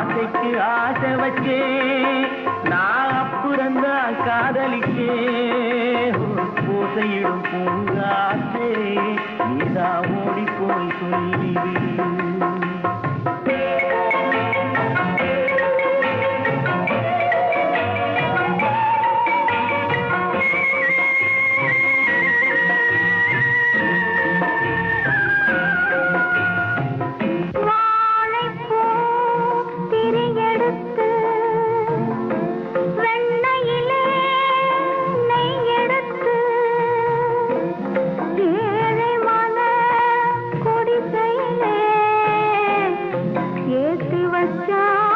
ஆசைக்கு ஆசை வச்சே நான் அப்புறந்தான் காதலிக்கே பூசையிடும் பூங்காற்றே நீதான் ஓடி போய் சொல்லிடு வச்சா